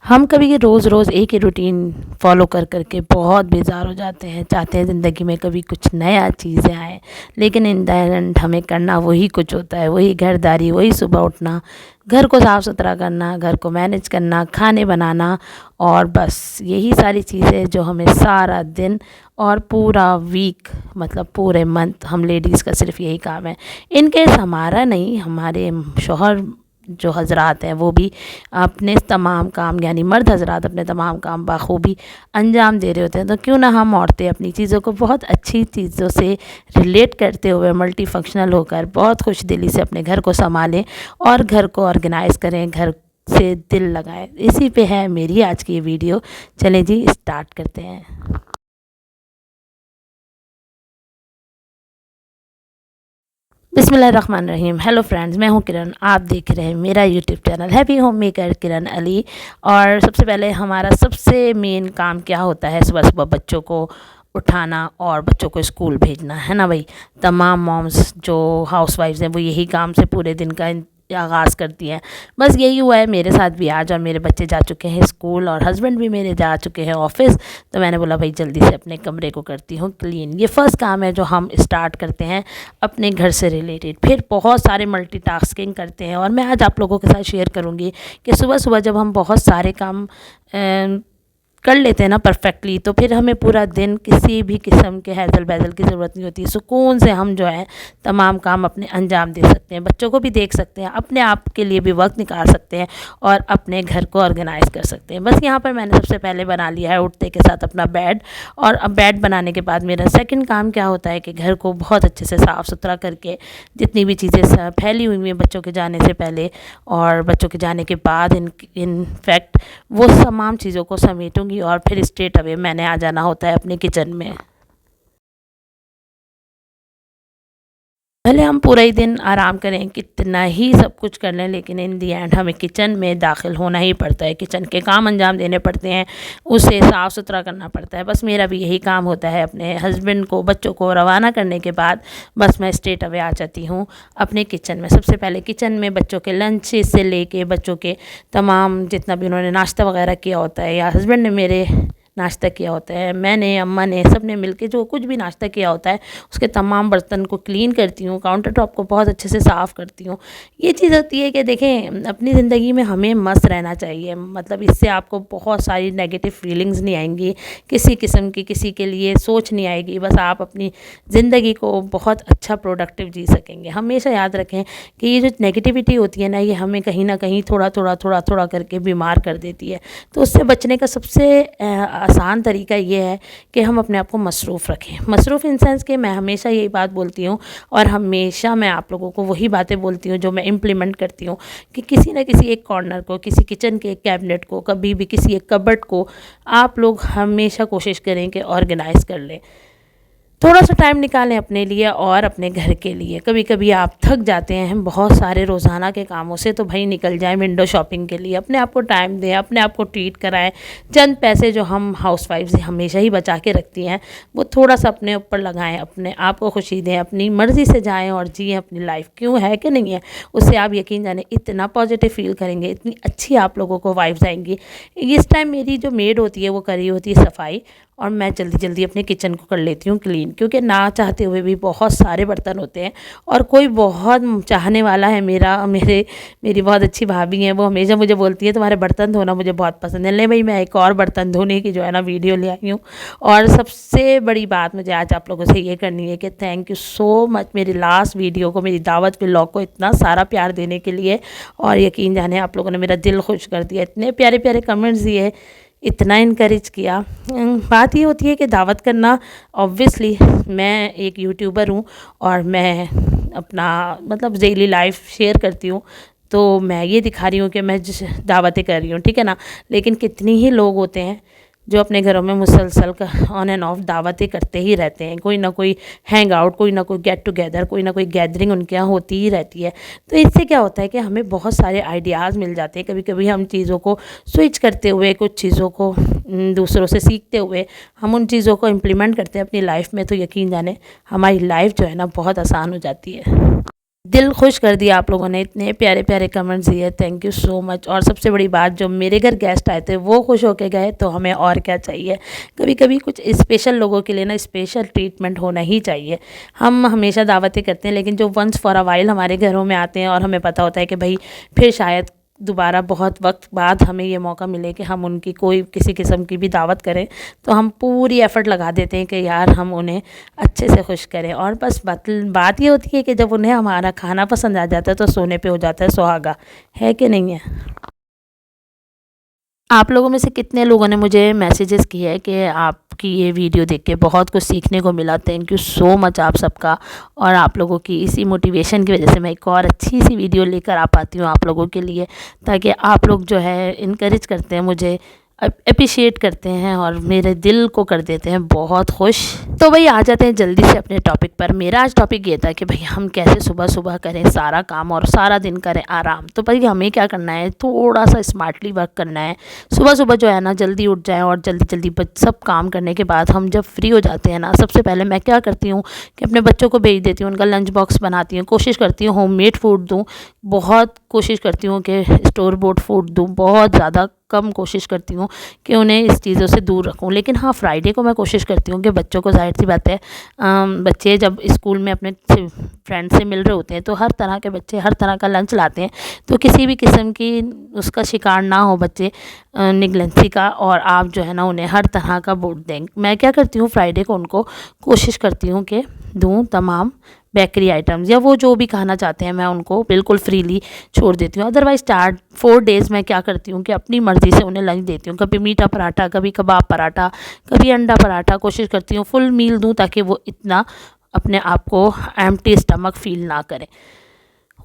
हम कभी रोज़ रोज़ एक ही रूटीन फॉलो कर कर के बहुत बेजार हो जाते हैं, चाहते हैं ज़िंदगी में कभी कुछ नया चीज़ें आए, लेकिन इन द एंड हमें करना वही कुछ होता है, वही घरदारी, वही सुबह उठना, घर को साफ़ सुथरा करना, घर को मैनेज करना, खाने बनाना, और बस यही सारी चीज़ें जो हमें सारा दिन और पूरा वीक, मतलब पूरे मंथ, हम लेडीज़ का सिर्फ यही काम है। इन केस हमारा नहीं, हमारे शौहर जो हजरात हैं वो भी अपने तमाम काम, यानी मर्द हजरात अपने तमाम काम बाखूबी अंजाम दे रहे होते हैं, तो क्यों ना हम औरतें अपनी चीज़ों को बहुत अच्छी चीज़ों से रिलेट करते हुए, मल्टी फंक्शनल होकर, बहुत खुश दिली से अपने घर को संभालें और घर को ऑर्गेनाइज करें, घर से दिल लगाएं। इसी पे है मेरी आज की ये वीडियो। चलें जी, स्टार्ट करते हैं। बिस्मिल्लाहिर्रहमानिर्रहीम। हेलो फ्रेंड्स, मैं हूं किरण, आप देख रहे हैं मेरा YouTube channel Happy Home Maker Kiran Ali. और सबसे पहले हमारा सबसे मेन काम क्या होता है? सुबह सुबह बच्चों को उठाना और बच्चों को स्कूल भेजना, है ना भाई। तमाम मॉम्स जो हाउसवाइफ्स हैं वो यही काम से पूरे दिन का आगाज़ करती हैं। बस यही हुआ है मेरे साथ भी आज, और मेरे बच्चे जा चुके हैं स्कूल और हस्बैंड भी मेरे जा चुके हैं ऑफिस। तो मैंने बोला भाई जल्दी से अपने कमरे को करती हूँ क्लीन। ये फर्स्ट काम है जो हम स्टार्ट करते हैं अपने घर से रिलेटेड। फिर बहुत सारे मल्टीटास्किंग करते हैं, और मैं आज आप लोगों के साथ शेयर करूँगी कि सुबह सुबह जब हम बहुत सारे काम कर लेते हैं ना परफेक्टली, तो फिर हमें पूरा दिन किसी भी किस्म के हैजल बैजल की ज़रूरत नहीं होती। सुकून से हम जो है तमाम काम अपने अंजाम दे सकते हैं, बच्चों को भी देख सकते हैं, अपने आप के लिए भी वक्त निकाल सकते हैं और अपने घर को ऑर्गेनाइज़ कर सकते हैं। बस यहाँ पर मैंने सबसे पहले बना लिया है उठते के साथ अपना बेड। और अब बेड बनाने के बाद मेरा सेकंड काम क्या होता है कि घर को बहुत अच्छे से साफ़ सुथरा करके, जितनी भी चीज़ें फैली हुई हैं बच्चों के जाने से पहले और बच्चों के जाने के बाद, इन फैक्ट वो तमाम चीज़ों को समेटूँगी, और फिर स्ट्रेट अवे मैंने आ जाना होता है अपने किचन में। भले हम पूरा ही दिन आराम करें, कितना ही सब कुछ कर लें, लेकिन इन दी एंड हमें किचन में दाखिल होना ही पड़ता है, किचन के काम अंजाम देने पड़ते हैं, उसे साफ़ सुथरा करना पड़ता है। बस मेरा भी यही काम होता है। अपने हस्बैंड को, बच्चों को रवाना करने के बाद बस मैं स्ट्रेट अवे आ जाती हूँ अपने किचन में। सबसे पहले किचन में बच्चों के लंच से लेके बच्चों के तमाम जितना भी उन्होंने नाश्ता वगैरह किया होता है, या हस्बैंड ने मेरे नाश्ता किया होता है, मैंने, अम्मा ने, सब ने मिलके जो कुछ भी नाश्ता किया होता है, उसके तमाम बर्तन को क्लीन करती हूँ, काउंटर टॉप को बहुत अच्छे से साफ़ करती हूँ। ये चीज़ होती है कि देखें, अपनी ज़िंदगी में हमें मस्त रहना चाहिए, मतलब इससे आपको बहुत सारी नेगेटिव फीलिंग्स नहीं आएंगी, किसी किस्म की किसी के लिए सोच नहीं आएगी। बस आप अपनी ज़िंदगी को बहुत अच्छा प्रोडक्टिव जी सकेंगे। हमेशा याद रखें कि ये जो नेगेटिविटी होती है ना, ये हमें कहीं ना कहीं थोड़ा थोड़ा थोड़ा थोड़ा करके बीमार कर देती है। तो उससे बचने का सबसे आसान तरीका ये है कि हम अपने आप को मसरूफ़ रखें। मसरूफ़ इन सेंस कि मैं हमेशा यही बात बोलती हूँ, और हमेशा मैं आप लोगों को वही बातें बोलती हूँ जो मैं इम्प्लीमेंट करती हूँ, कि किसी न किसी एक कॉर्नर को, किसी किचन के एक कैबिनेट को, कभी भी किसी एक कबर्ड को आप लोग हमेशा कोशिश करें कि ऑर्गेनाइज़ कर लें। थोड़ा सा टाइम निकालें अपने लिए और अपने घर के लिए। कभी कभी आप थक जाते हैं बहुत सारे रोज़ाना के कामों से, तो भाई निकल जाएं विंडो शॉपिंग के लिए, अपने आप को टाइम दें, अपने आप को ट्रीट कराएं। चंद पैसे जो हम हाउसवाइफ्स हमेशा ही बचा के रखती हैं, वो थोड़ा सा अपने ऊपर लगाएं, अपने आप को खुशी दें, अपनी मर्ज़ी से जाएँ और जिएँ अपनी लाइफ। क्यों है कि नहीं है? उससे आप यकीन जाने इतना पॉजिटिव फील करेंगे, इतनी अच्छी आप लोगों को वाइब्स आएंगी। इस टाइम मेरी जो मेड होती है वो करी होती है सफाई, और मैं जल्दी जल्दी अपने किचन को कर लेती हूँ क्लीन, क्योंकि ना चाहते हुए भी बहुत सारे बर्तन होते हैं। और कोई बहुत चाहने वाला है मेरी बहुत अच्छी भाभी हैं, वो हमेशा मुझे बोलती है तुम्हारे बर्तन धोना मुझे बहुत पसंद है। ले भाई, मैं एक और बर्तन धोने की जो है ना वीडियो ले आई हूँ। और सबसे बड़ी बात मुझे आज आप लोगों से ये करनी है कि थैंक यू सो मच मेरी लास्ट वीडियो को, मेरी दावत व्लॉग को इतना सारा प्यार देने के लिए। और यकीन जाने आप लोगों ने मेरा दिल खुश कर दिया, इतने प्यारे प्यारे कमेंट्स दिए, इतना इनकरेज किया। बात ये होती है कि दावत करना, ऑब्वियसली मैं एक यूट्यूबर हूँ और मैं अपना मतलब डेली लाइफ शेयर करती हूँ, तो मैं ये दिखा रही हूँ कि मैं दावतें कर रही हूँ, ठीक है ना। लेकिन कितनी ही लोग होते हैं जो अपने घरों में मुसलसल का ऑन एंड ऑफ दावतें करते ही रहते हैं, कोई ना कोई हैंग आउट, कोई ना कोई गेट टुगेदर, कोई ना कोई गैदरिंग उनके यहाँ होती ही रहती है। तो इससे क्या होता है कि हमें बहुत सारे आइडियाज़ मिल जाते हैं। कभी कभी हम चीज़ों को स्विच करते हुए, कुछ चीज़ों को दूसरों से सीखते हुए हम उन चीज़ों को इम्प्लीमेंट करते हैं अपनी लाइफ में, तो यकीन जाने हमारी लाइफ जो है ना बहुत आसान हो जाती है। दिल खुश कर दिया आप लोगों ने, इतने प्यारे प्यारे कमेंट्स दिए, थैंक यू सो मच। और सबसे बड़ी बात, जो मेरे घर गेस्ट आए थे वो खुश होके गए, तो हमें और क्या चाहिए। कभी कभी कुछ स्पेशल लोगों के लिए ना स्पेशल ट्रीटमेंट होना ही चाहिए। हम हमेशा दावतें करते हैं, लेकिन जो वंस फॉर अ वाइल हमारे घरों में आते हैं और हमें पता होता है कि भाई फिर शायद दोबारा बहुत वक्त बाद हमें ये मौका मिले कि हम उनकी कोई किसी किस्म की भी दावत करें, तो हम पूरी एफ़र्ट लगा देते हैं कि यार हम उन्हें अच्छे से खुश करें। और बस बात ये होती है कि जब उन्हें हमारा खाना पसंद आ जाता है तो सोने पे हो जाता है सुहागा, है कि नहीं है। आप लोगों में से कितने लोगों ने मुझे मैसेजेस किए हैं कि आपकी ये वीडियो देख के बहुत कुछ सीखने को मिला। थैंक यू सो मच आप सबका। और आप लोगों की इसी मोटिवेशन की वजह से मैं एक और अच्छी सी वीडियो लेकर आ पाती हूँ आप लोगों के लिए, ताकि आप लोग जो है इनकरेज करते हैं मुझे, अप्रिशिएट करते हैं और मेरे दिल को कर देते हैं बहुत खुश। तो भाई आ जाते हैं जल्दी से अपने टॉपिक पर। मेरा आज टॉपिक ये था कि भाई हम कैसे सुबह सुबह करें सारा काम और सारा दिन करें आराम। तो भाई हमें क्या करना है, थोड़ा सा स्मार्टली वर्क करना है। सुबह सुबह जो है ना जल्दी उठ जाएं, और जल्दी जल्दी सब काम करने के बाद हम जब फ्री हो जाते हैं ना, सबसे पहले मैं क्या करती हूँ कि अपने बच्चों को भेज देती हूँ, उनका लंच बॉक्स बनाती हूँ, कोशिश करती हूँ होममेड फूड दूँ, बहुत कोशिश करती हूँ कि स्टोर बॉट फूड दूँ, बहुत ज़्यादा कम कोशिश करती हूँ कि उन्हें इस चीज़ों से दूर रखूँ। लेकिन हाँ, फ्राइडे को मैं कोशिश करती हूँ कि बच्चों को, जाहिर सी बात है, बच्चे जब स्कूल में अपने फ्रेंड से मिल रहे होते हैं तो हर तरह के बच्चे हर तरह का लंच लाते हैं, तो किसी भी किस्म की उसका शिकार ना हो बच्चे निगलेंसी का, और आप जो है ना उन्हें हर तरह का बूट दें। मैं क्या करती हूँ, फ्राइडे को उनको कोशिश करती हूँ कि दूँ तमाम बेकरी आइटम्स, या वो जो भी खाना चाहते हैं मैं उनको बिल्कुल फ्रीली छोड़ देती हूँ। अदरवाइज़ 4 डेज़ मैं क्या करती हूँ कि अपनी मर्ज़ी से उन्हें लंच देती हूँ, कभी मीठा पराठा, कभी कबाब पराठा, कभी अंडा पराठा। कोशिश करती हूँ फुल मील दूँ ताकि वो इतना अपने आप को एम्प्टी स्टमक फ़ील ना करें।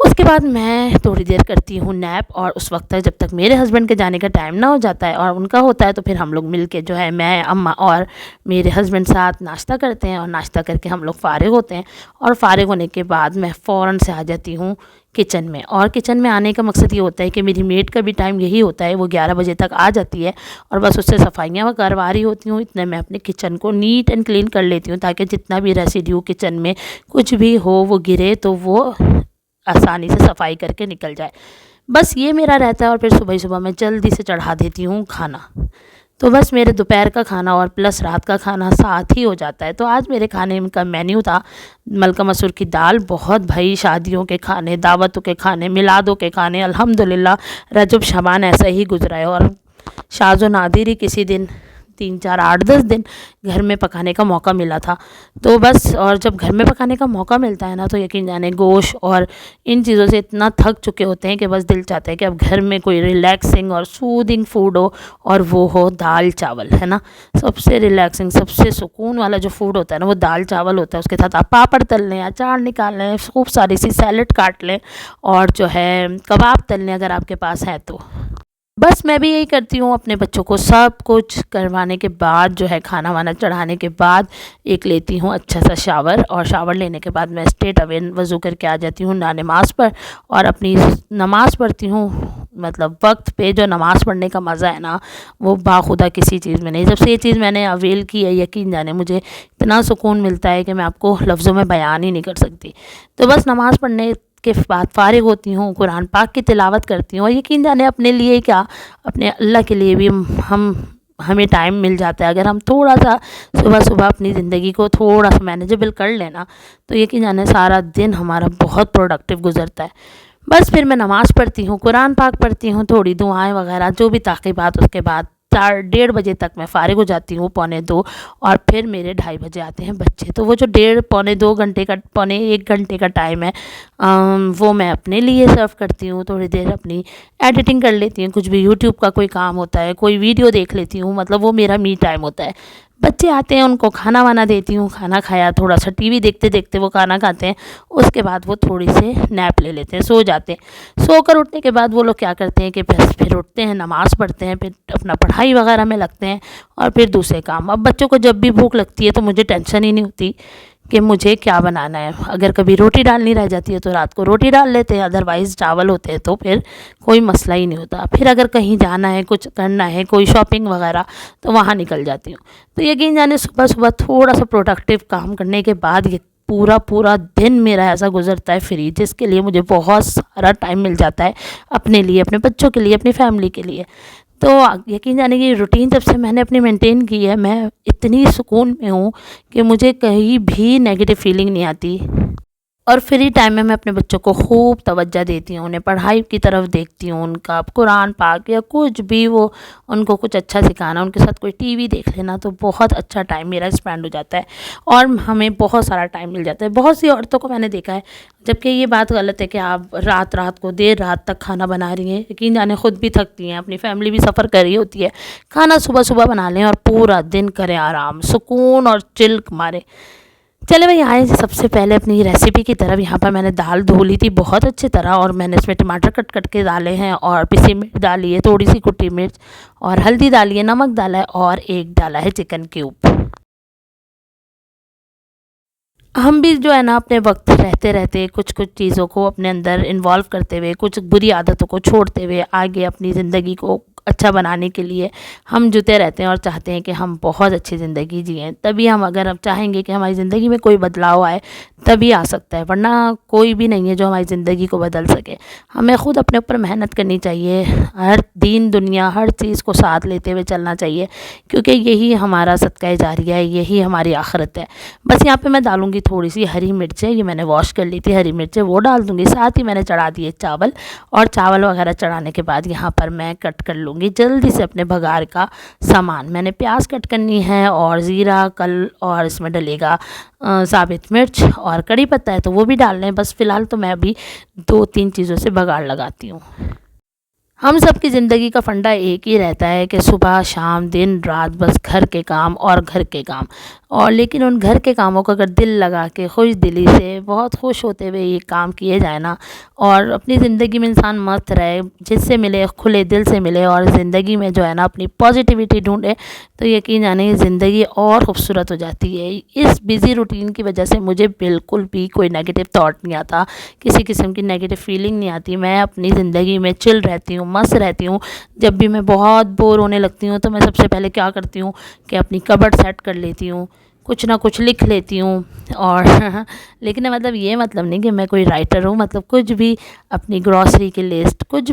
उसके बाद मैं थोड़ी देर करती हूँ नैप, और उस वक्त तक जब तक मेरे हस्बैंड के जाने का टाइम ना हो जाता है और उनका होता है, तो फिर हम लोग मिल के जो है, मैं, अम्मा और मेरे हस्बैंड साथ नाश्ता करते हैं, और नाश्ता करके हम लोग फ़ारिग होते हैं। और फ़ारिग होने के बाद मैं फ़ौरन से आ जाती हूँ किचन में। और किचन में आने का मकसद ये होता है कि मेरी मेड का भी टाइम यही होता है, वो 11 बजे तक आ जाती है, और बस उससे सफाइयाँ करवा रही होती हूँ, इतने मैं अपने किचन को नीट एंड क्लीन कर लेती हूँ, ताकि जितना भी रेसिड्यू किचन में कुछ भी हो वो गिरे तो वो आसानी से सफाई करके निकल जाए। बस ये मेरा रहता है। और फिर सुबह सुबह मैं जल्दी से चढ़ा देती हूँ खाना। तो बस मेरे दोपहर का खाना और प्लस रात का खाना साथ ही हो जाता है। तो आज मेरे खाने का मेन्यू था मलका मसूर की दाल। बहुत भाई शादियों के खाने, दावतों के खाने, मिलादों के खाने, अल्हम्दुलिल्लाह रजब शबान ऐसा ही गुजरा है, और शाज़ो नादिर ही किसी दिन 3, 4, 8, 10 दिन घर में पकाने का मौका मिला था। तो बस, और जब घर में पकाने का मौका मिलता है ना, तो यकीन जाने गोश्त और इन चीज़ों से इतना थक चुके होते हैं कि बस दिल चाहता है कि अब घर में कोई रिलैक्सिंग और सूदिंग फूड हो, और वो हो दाल चावल, है ना। सबसे रिलैक्सिंग, सबसे सुकून वाला जो फूड होता है ना, वो दाल चावल होता है। उसके साथ आप पापड़ तल लें, अचार निकाल लें, खूब सारी सी सैलड काट लें, और जो है कबाब तल लें अगर आपके पास है तो। बस मैं भी यही करती हूँ। अपने बच्चों को सब कुछ करवाने के बाद जो है, खाना वाना चढ़ाने के बाद एक लेती हूँ अच्छा सा शावर, और शावर लेने के बाद मैं स्ट्रेट अवे वज़ू करके आ जाती हूँ नमाज़ पर, और अपनी नमाज़ पढ़ती हूँ। मतलब वक्त पे जो नमाज़ पढ़ने का मज़ा है ना, वो बाखुदा किसी चीज़ में नहीं। जब से ये चीज़ मैंने अवेल की है, यकीन जाने मुझे इतना सुकून मिलता है कि मैं आपको लफ्ज़ों में बयान ही नहीं कर सकती। तो बस नमाज़ पढ़ने के बाद फ़ारिग होती हूँ, कुरान पाक की तिलावत करती हूँ, और यकीन जाने अपने लिए क्या, अपने अल्लाह के लिए भी हमें टाइम मिल जाता है। अगर हम थोड़ा सा सुबह सुबह अपनी ज़िंदगी को थोड़ा सा मैनेजेबल कर लेना, तो यकीन जाने सारा दिन हमारा बहुत प्रोडक्टिव गुजरता है। बस फिर मैं नमाज़ पढ़ती हूँ, कुरान पाक पढ़ती हूँ, थोड़ी दुआएं वगैरह जो भी ताक़ीबात, उसके बाद 4-1:30 बजे तक मैं फ़ारिग हो जाती हूँ, 1:45, और फिर मेरे 2:30 बजे आते हैं बच्चे। तो वो जो 1:30-2 घंटे का, 1 घंटे का टाइम है, वो मैं अपने लिए सर्व करती हूँ। थोड़ी देर अपनी एडिटिंग कर लेती हूँ, कुछ भी यूट्यूब का कोई काम होता है, कोई वीडियो देख लेती हूँ, मतलब वो मेरा मी टाइम होता है। बच्चे आते हैं, उनको खाना वाना देती हूँ, खाना खाया, थोड़ा सा टीवी देखते देखते वो खाना खाते हैं। उसके बाद वो थोड़ी से नैप ले लेते हैं, सो जाते हैं। सोकर उठने के बाद वो लोग क्या करते हैं कि बस फिर उठते हैं, नमाज़ पढ़ते हैं, फिर अपना पढ़ाई वगैरह में लगते हैं, और फिर दूसरे काम। अब बच्चों को जब भी भूख लगती है तो मुझे टेंशन ही नहीं होती कि मुझे क्या बनाना है। अगर कभी रोटी डालनी रह जाती है तो रात को रोटी डाल लेते हैं, अदरवाइज़ चावल होते हैं, तो फिर कोई मसला ही नहीं होता। फिर अगर कहीं जाना है, कुछ करना है, कोई शॉपिंग वगैरह, तो वहाँ निकल जाती हूँ। तो यकीन जाने सुबह सुबह थोड़ा सा प्रोडक्टिव काम करने के बाद ये पूरा पूरा दिन मेरा ऐसा गुजरता है फ्री, जिसके लिए मुझे बहुत सारा टाइम मिल जाता है अपने लिए, अपने बच्चों के लिए, अपनी फैमिली के लिए। तो यकीन जाने की रूटीन जब से मैंने अपनी मेंटेन की है, मैं इतनी सुकून में हूँ कि मुझे कहीं भी नेगेटिव फीलिंग नहीं आती। और फ्री टाइम में मैं अपने बच्चों को खूब तवज्जो देती हूँ, उन्हें पढ़ाई की तरफ देखती हूँ, उनका कुरान पाक या कुछ भी, वो उनको कुछ अच्छा सिखाना, उनके साथ कोई टीवी देख लेना, तो बहुत अच्छा टाइम मेरा स्पेंड हो जाता है और हमें बहुत सारा टाइम मिल जाता है। बहुत सी औरतों को मैंने देखा है, जबकि ये बात गलत है कि आप रात रात को देर रात तक खाना बना रही हैं। यकीन जाने खुद भी थकती हैं, अपनी फैमिली भी सफ़र कर रही होती है, खाना सुबह सुबह बना लें और पूरा दिन करें आराम, सुकून और चिल मारें। चले भाई आए सबसे पहले अपनी रेसिपी की तरफ। यहाँ पर मैंने दाल धो ली थी बहुत अच्छी तरह और मैंने इसमें टमाटर कट कट के डाले हैं और पिसी मिर्च डाली है, थोड़ी सी कुटी मिर्च और हल्दी डाली है, नमक डाला है और एक डाला है चिकन क्यूब। हम भी जो है ना अपने वक्त रहते रहते कुछ कुछ चीज़ों को अपने अंदर इन्वॉल्व करते हुए, कुछ बुरी आदतों को छोड़ते हुए आगे अपनी ज़िंदगी को अच्छा बनाने के लिए हम जुटे रहते हैं और चाहते हैं कि हम बहुत अच्छी ज़िंदगी जिएं। तभी हम, अगर हम चाहेंगे कि हमारी ज़िंदगी में कोई बदलाव आए, तभी आ सकता है, वरना कोई भी नहीं है जो हमारी ज़िंदगी को बदल सके। हमें ख़ुद अपने ऊपर मेहनत करनी चाहिए, हर दीन दुनिया हर चीज़ को साथ लेते हुए चलना चाहिए, क्योंकि यही हमारा सदका जारिया है, यही हमारी आखिरत है। बस यहाँ पे मैं डालूँगी थोड़ी सी हरी मिर्चें, ये मैंने वॉश कर ली थी हरी मिर्चें, वो डाल दूँगी। साथ ही मैंने चढ़ा दिए चावल और चावल वगैरह चढ़ाने के बाद यहाँ पर मैं कट कर लूँगी जल्दी से अपने भगार का सामान। मैंने प्याज कट करनी है और ज़ीरा कल, और इसमें डलेगा साबित मिर्च और कड़ी पत्ता है तो वो भी डाल लें। बस फ़िलहाल तो मैं अभी 2-3 चीज़ों से भगाड़ लगाती हूँ। हम सब की ज़िंदगी का फंडा एक ही रहता है कि सुबह शाम दिन रात बस घर के काम और घर के काम, और लेकिन उन घर के कामों को अगर दिल लगा के खुश दिली से बहुत खुश होते हुए ये काम किए जाए ना, और अपनी ज़िंदगी में इंसान मस्त रहे, जिससे मिले खुले दिल से मिले और ज़िंदगी में जो है ना अपनी पॉजिटिविटी ढूंढे, तो यकीन जाने ज़िंदगी और खूबसूरत हो जाती है। इस बिज़ी रूटीन की वजह से मुझे बिल्कुल भी कोई नेगेटिव थॉट नहीं आता, किसी किस्म की नेगेटिव फीलिंग नहीं आती। मैं अपनी ज़िंदगी में चिल रहती हूँ, मस्त रहती हूँ। जब भी मैं बहुत बोर होने लगती हूँ तो मैं सबसे पहले क्या करती हूँ कि अपनी कबर्ड सेट कर लेती हूँ, कुछ ना कुछ लिख लेती हूँ। और लेकिन मतलब ये मतलब नहीं कि मैं कोई राइटर हूँ, मतलब कुछ भी अपनी ग्रॉसरी की लिस्ट, कुछ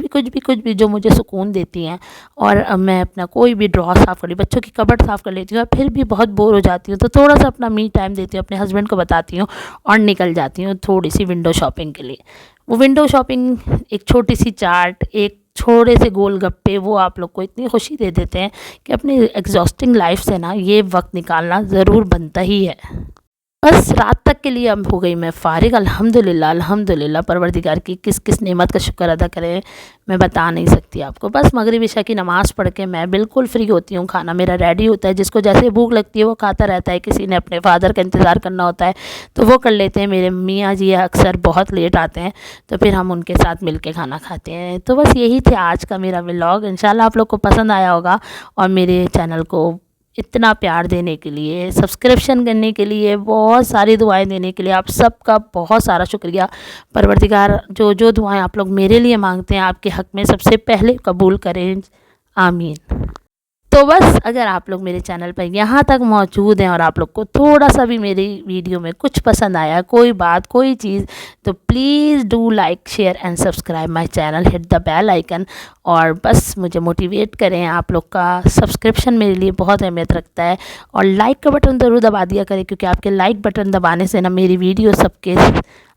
भी जो मुझे सुकून देती हैं। और अब मैं अपना कोई भी ड्रॉ साफ़ कर ली, बच्चों की कबर्ड साफ़ कर लेती हूँ, और फिर भी बहुत बोर हो जाती हूँ तो थोड़ा सा अपना मी टाइम देती हूँ, अपने हस्बैंड को बताती हूँ और निकल जाती हूँ थोड़ी सी विंडो शॉपिंग के लिए। वो विंडो शॉपिंग, एक छोटी सी चाट, एक छोटे से गोलगप्पे, वो आप लोग को इतनी खुशी दे देते हैं कि अपनी एग्जॉस्टिंग लाइफ से ना ये वक्त निकालना ज़रूर बनता ही है। बस रात तक के लिए अब हो गई मैं फ़ारिग। अल्हम्दुलिल्लाह अल्हम्दुलिल्लाह, परवरदिगार की किस किस नेमत का शुक्र अदा करें मैं बता नहीं सकती आपको। बस मगरिब इशा की नमाज़ पढ़ के मैं बिल्कुल फ्री होती हूँ, खाना मेरा रेडी होता है, जिसको जैसे भूख लगती है वो खाता रहता है, किसी ने अपने फादर का इंतज़ार करना होता है तो वो कर लेते हैं। मेरे मियाँ जी अक्सर बहुत लेट आते हैं तो फिर हम उनके साथ मिल के खाना खाते हैं। तो बस यही थे आज का मेरा व्लॉग, इंशाल्लाह आप लोग को पसंद आया होगा। और मेरे चैनल को इतना प्यार देने के लिए, सब्सक्रिप्शन करने के लिए, बहुत सारी दुआएं देने के लिए आप सबका बहुत सारा शुक्रिया। परवरदिगार जो जो दुआएं आप लोग मेरे लिए मांगते हैं आपके हक़ में सबसे पहले कबूल करें, आमीन। तो बस अगर आप लोग मेरे चैनल पर यहाँ तक मौजूद हैं और आप लोग को थोड़ा सा भी मेरी वीडियो में कुछ पसंद आया, कोई बात कोई चीज़, तो please do like share and subscribe my channel, hit the bell icon. और बस मुझे मोटिवेट करें, आप लोग का सब्सक्रिप्शन मेरे लिए बहुत अहमियत रखता है। और लाइक का बटन ज़रूर दबा दिया करें, क्योंकि आपके लाइक बटन दबाने से ना मेरी वीडियो सबके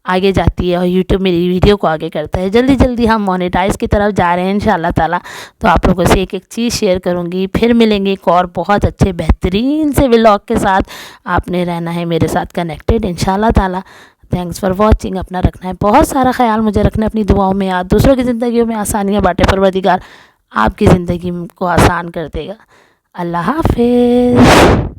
आगे जाती है और यूट्यूब मेरी वीडियो को आगे करता है। जल्दी जल्दी हम मोनेटाइज़ की तरफ जा रहे हैं इंशाल्लाह ताला। तो आप लोगों से एक एक चीज़ शेयर करूँगी, फिर मिलेंगे एक और बहुत अच्छे बेहतरीन से व्लॉग के साथ। आपने रहना है मेरे साथ कनेक्टेड इंशाल्लाह ताला। Thanks for watching. अपना रखना है बहुत सारा ख्याल, मुझे रखना है अपनी दुआओं में याद। दूसरों की ज़िंदगियों में आसानियाँ बांटे परवरदिगार, आपकी ज़िंदगी को आसान कर देगा। अल्लाह हाफ़िज़।